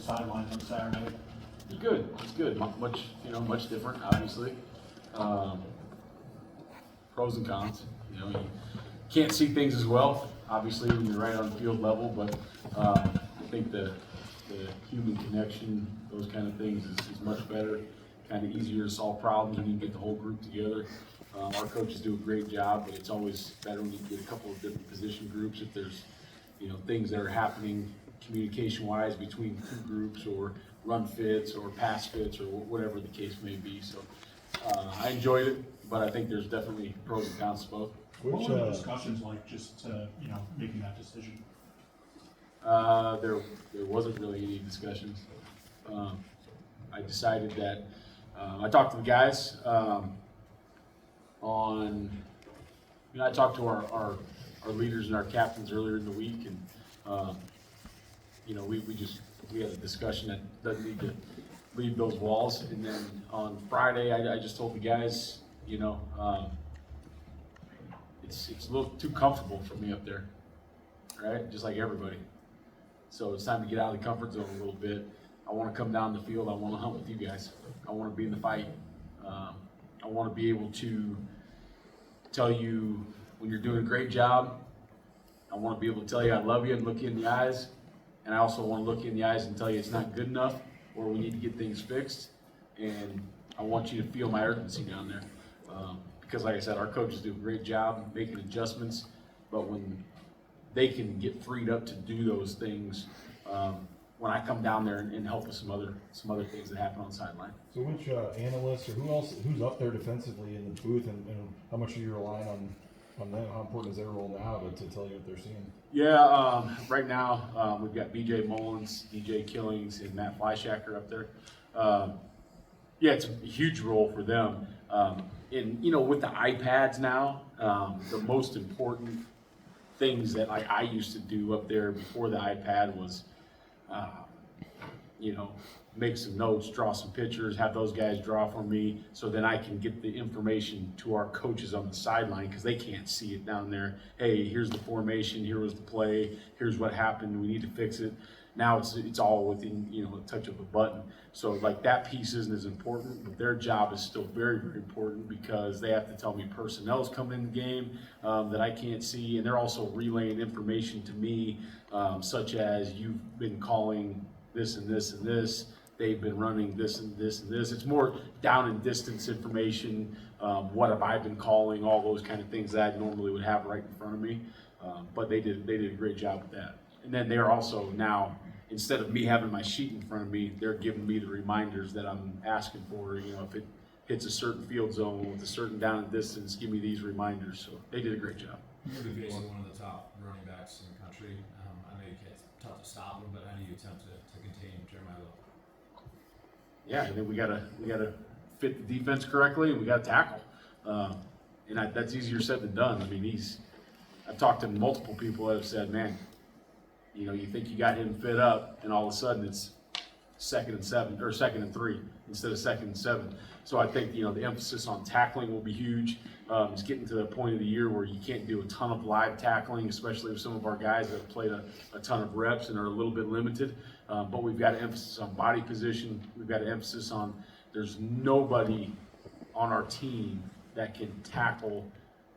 sideline on Saturday? It's good. It's good. Much different, obviously. Pros and cons. You can't see things as well, obviously, when you're right on field level. But I think the human connection, those kind of things, is much better. Kind of easier to solve problems when you can get the whole group together. Our coaches do a great job, but it's always better when you get a couple of different position groups. If there's things that are happening communication-wise between two groups, or run fits or pass fits, or whatever the case may be. So I enjoyed it, but I think there's definitely pros and cons to both. What were the discussions like, just making that decision? There wasn't really any discussions. I decided that I talked to the guys I talked to our leaders and our captains earlier in the week, and we had a discussion that doesn't need to leave those walls. And then on Friday, I just told the guys, it's a little too comfortable for me up there, right? Just like everybody. So it's time to get out of the comfort zone a little bit. I want to come down the field. I want to hunt with you guys. I want to be in the fight. I want to be able to tell you when you're doing a great job. I want to be able to tell you I love you and look you in the eyes. And I also want to look you in the eyes and tell you it's not good enough, or we need to get things fixed. And I want you to feel my urgency down there. Because like I said, our coaches do a great job making adjustments, but when they can get freed up to do those things, when I come down there and help with some other things that happen on the sideline. So which analysts or who's up there defensively in the booth, and how much are you relying on them? How important is their role now to tell you what they're seeing? Yeah, right now we've got BJ Mullins, DJ Killings, and Matt Fleischacker up there. It's a huge role for them. With the iPads now, the most important things that I used to do up there before the iPad was, make some notes, draw some pictures, have those guys draw for me, so then I can get the information to our coaches on the sideline, because they can't see it down there. Hey, here's the formation, here was the play, here's what happened, we need to fix it. Now it's all within a touch of a button. So like that piece isn't as important, but their job is still very, very important, because they have to tell me personnel's coming in the game that I can't see, and they're also relaying information to me, such as you've been calling this and this and this, they've been running this and this and this. It's more down and distance information. What have I been calling? All those kind of things that I normally would have right in front of me. But they did a great job with that. And then they're also now, instead of me having my sheet in front of me, they're giving me the reminders that I'm asking for. If it hits a certain field zone with a certain down and distance, give me these reminders. So they did a great job. You're facing one of the top running backs in the country. I know it's tough to stop him, but how do you attempt to contain Jeremiah Little? Yeah, I think we gotta fit the defense correctly, and we gotta tackle. That's easier said than done. I mean, I've talked to multiple people that have said, man, you think you got him fit up, and all of a sudden it's 2nd and 7 or 2nd and 3 instead of 2nd and 7. So I think the emphasis on tackling will be huge. It's getting to the point of the year where you can't do a ton of live tackling, especially with some of our guys that have played a ton of reps and are a little bit limited. But we've got to emphasis on body position. We've got to emphasis on there's nobody on our team that can tackle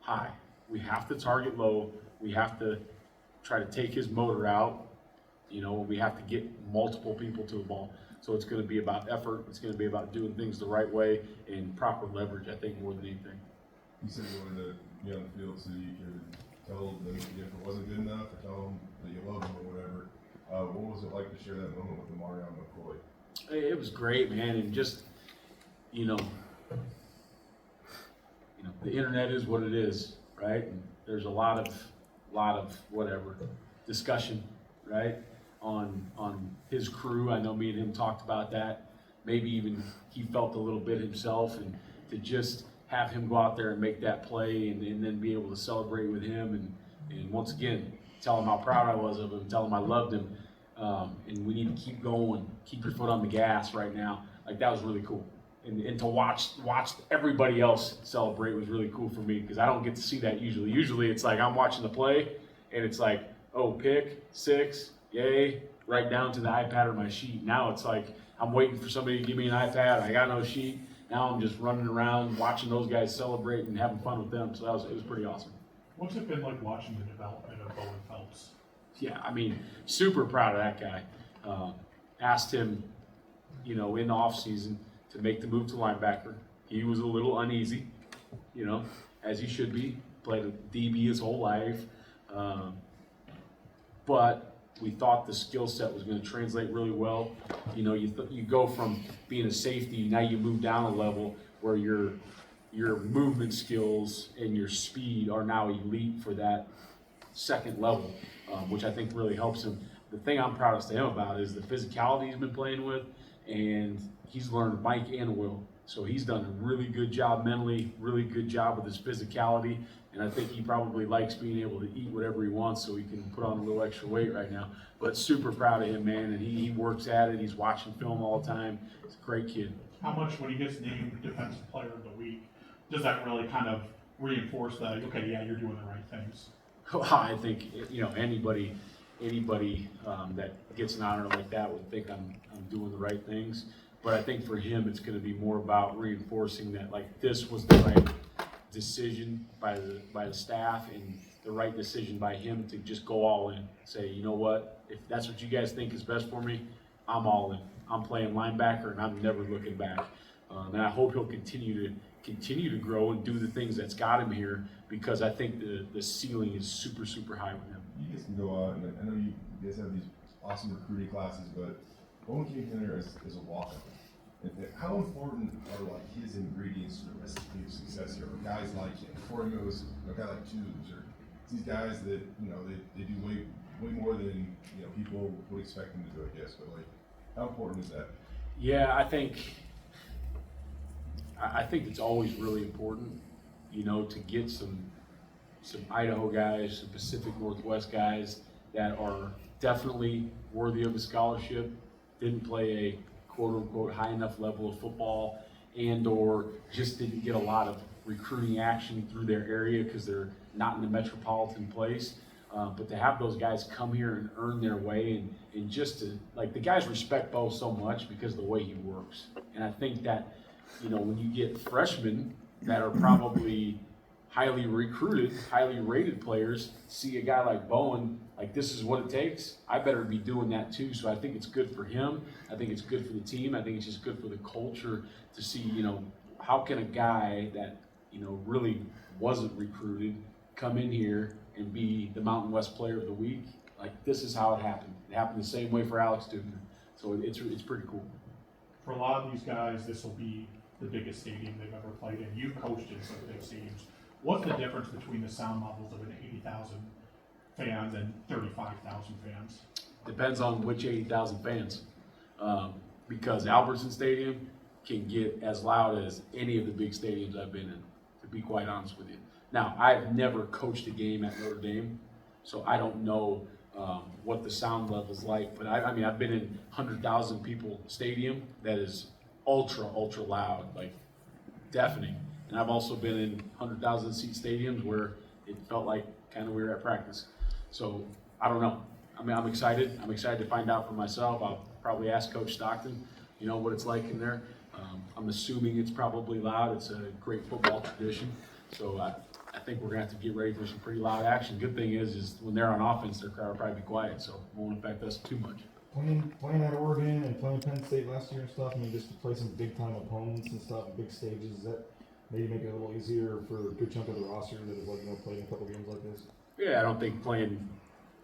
high. We have to target low. We have to try to take his motor out. We have to get multiple people to the ball. So it's going to be about effort. It's going to be about doing things the right way and proper leverage, I think, more than anything. You said you wanted to be on the field so you could tell them if it wasn't good enough, or tell them that you love them or whatever. What was it like to share that moment with Marion McCoy? It was great, man, and just the internet is what it is, right? And there's a lot of whatever discussion, right, on his crew. I know me and him talked about that. Maybe even he felt a little bit himself, and to just have him go out there and make that play, and then be able to celebrate with him, and once again tell him how proud I was of him, tell him I loved him, and we need to keep going, keep your foot on the gas right now. Like, that was really cool. And to watch everybody else celebrate was really cool for me, because I don't get to see that usually. Usually it's like I'm watching the play and it's like, oh, pick, 6, yay, right down to the iPad or my sheet. Now it's like I'm waiting for somebody to give me an iPad. I got no sheet. Now I'm just running around watching those guys celebrate and having fun with them. So it was pretty awesome. What's it been like watching the development of Bowen Phelps? Yeah, I mean, super proud of that guy. Asked him, in the off season to make the move to linebacker. He was a little uneasy, as he should be. Played a DB his whole life. But we thought the skill set was going to translate really well. You go from being a safety, now you move down a level where your movement skills and your speed are now elite for that second level, which I think really helps him. The thing I'm proudest of him about is the physicality he's been playing with, and he's learned Mike and Will. So he's done a really good job mentally, really good job with his physicality, and I think he probably likes being able to eat whatever he wants so he can put on a little extra weight right now. But super proud of him, man, and he works at it. He's watching film all the time. He's a great kid. How much, when he gets named Defensive Player of the Week, does that really kind of reinforce that, okay, yeah, you're doing the right things? I think, anybody that gets an honor like that would think I'm doing the right things. But I think for him, it's going to be more about reinforcing that, like, this was the right decision by the staff and the right decision by him to just go all in. Say, you know what, if that's what you guys think is best for me, I'm all in. I'm playing linebacker and I'm never looking back. And I hope he'll continue to grow and do the things that's got him here, because I think the ceiling is super, super high with him. You guys can go out, and I know you guys have these awesome recruiting classes, but Bowen Chinander is a walk-up. How important are like his ingredients to the recipe of success here? Guys like him, before he goes, a guy like Tubes, or these guys that they do way more than people would expect them to do, I guess. But like, how important is that? Yeah, I think it's always really important, to get some Idaho guys, some Pacific Northwest guys that are definitely worthy of a scholarship, didn't play a quote-unquote high enough level of football, and or just didn't get a lot of recruiting action through their area because they're not in the metropolitan place. But to have those guys come here and earn their way, and just to, like, the guys respect Bo so much because of the way he works. And I think that, when you get freshmen that are probably highly recruited, highly rated players, see a guy like Bowen, like, this is what it takes, I better be doing that too. So I think it's good for him. I think it's good for the team. I think it's just good for the culture to see, how can a guy that, really wasn't recruited come in here and be the Mountain West Player of the Week. Like, this is how it happened. It happened the same way for Alex Dubner. So it's pretty cool. For a lot of these guys, this will be the biggest stadium they've ever played in. You've coached in some big stadiums. What's the difference between the sound levels of an 80,000 fans and 35,000 fans? Depends on which 80,000 fans. Because Albertson Stadium can get as loud as any of the big stadiums I've been in, to be quite honest with you. Now, I've never coached a game at Notre Dame, so I don't know what the sound level's like. But I mean, I've been in 100,000 people stadium that is ultra loud, like deafening. And I've also been in 100,000 seat stadiums where it felt like kind of we were at practice. So I don't know. I mean, I'm excited. I'm excited to find out for myself. I'll probably ask Coach Stockton, what it's like in there. I'm assuming it's probably loud. It's a great football tradition. So I think we're gonna have to get ready for some pretty loud action. Good thing is when they're on offense, their crowd will probably be quiet, so it won't affect us too much. Playing at Oregon and playing Penn State last year and stuff, I mean, just to play some big time opponents and stuff, big stages, does that maybe make it a little easier for a good chunk of the roster that has played in a couple games like this? Yeah, I don't think playing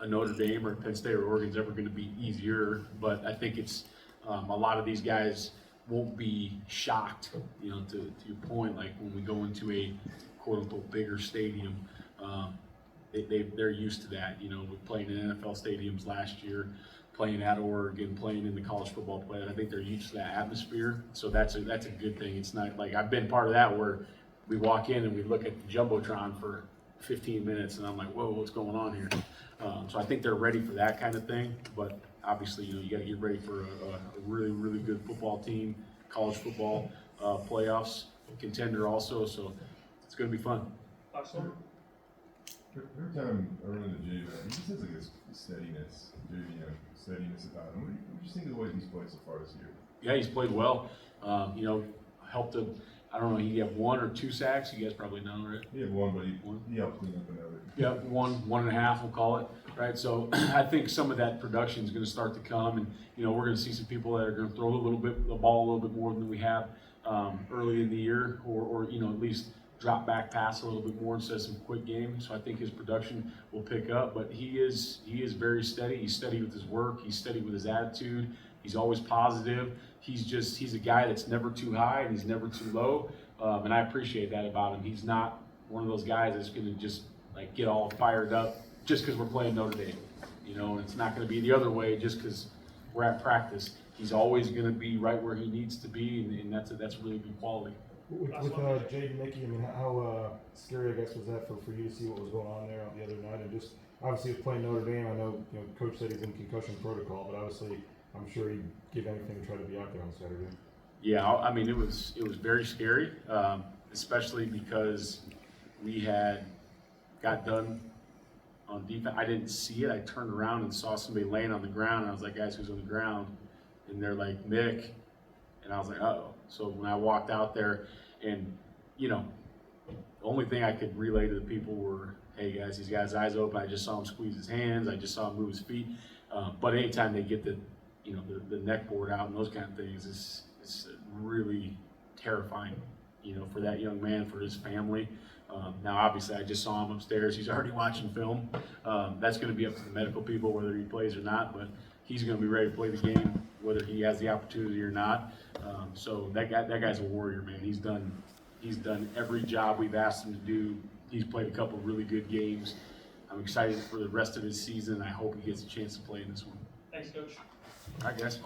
a Notre Dame or Penn State or Oregon is ever going to be easier, but I think it's a lot of these guys won't be shocked, to your point, like when we go into a quote-unquote bigger stadium, they're used to that, with playing in NFL stadiums last year, playing at Oregon, playing in the college football play. I think they're used to that atmosphere, so that's a good thing. It's not like I've been part of that where we walk in and we look at the Jumbotron for 15 minutes and I'm like, whoa, what's going on here? So I think they're ready for that kind of thing, but obviously, you got to get ready for a really, really good football team, college football playoffs contender also, so it's going to be fun. Every time I run into Jay, he just has like a steadiness, steadiness about him. What do you think of the way he's played so far this year? Yeah, he's played well. You know, helped him. I don't know. He had 1 or 2 sacks. You guys probably know, right? He had one, but he helped clean up another. Yeah, 1.5, we'll call it, right? So I think some of that production is going to start to come, and you know we're going to see some people that are going to throw the ball a little bit more than we have early in the year, or you know at least drop back pass a little bit more instead of some quick game. So I think his production will pick up, but he is very steady. He's steady with his work. He's steady with his attitude. He's always positive. He's a guy that's never too high and he's never too low, and I appreciate that about him. He's not one of those guys that's going to just like get all fired up just because we're playing Notre Dame, you know. And it's not going to be the other way just because we're at practice. He's always going to be right where he needs to be, and that's really good quality. With Jaden Mickey, I mean, how scary, I guess, was that for you to see what was going on there the other night? And just obviously with playing Notre Dame, I know Coach said he's in concussion protocol, but obviously I'm sure he'd give anything to try to be out there on Saturday. Yeah, I mean it was very scary, especially because we had got done on defense. I didn't see it. I turned around and saw somebody laying on the ground, and I was like, "Guys, who's on the ground?" And they're like, "Mick," and I was like, "Uh-oh." So when I walked out there, and the only thing I could relay to the people were, "Hey guys, he's got his eyes open. I just saw him squeeze his hands. I just saw him move his feet." But anytime they get the neck board out and those kind of things, it's really terrifying, for that young man, for his family. Now, obviously, I just saw him upstairs. He's already watching film. That's going to be up to the medical people whether he plays or not, but he's going to be ready to play the game whether he has the opportunity or not. So that guy's a warrior, man. He's done every job we've asked him to do. He's played a couple of really good games. I'm excited for the rest of his season. I hope he gets a chance to play in this one. Thanks, Coach. All right, guys.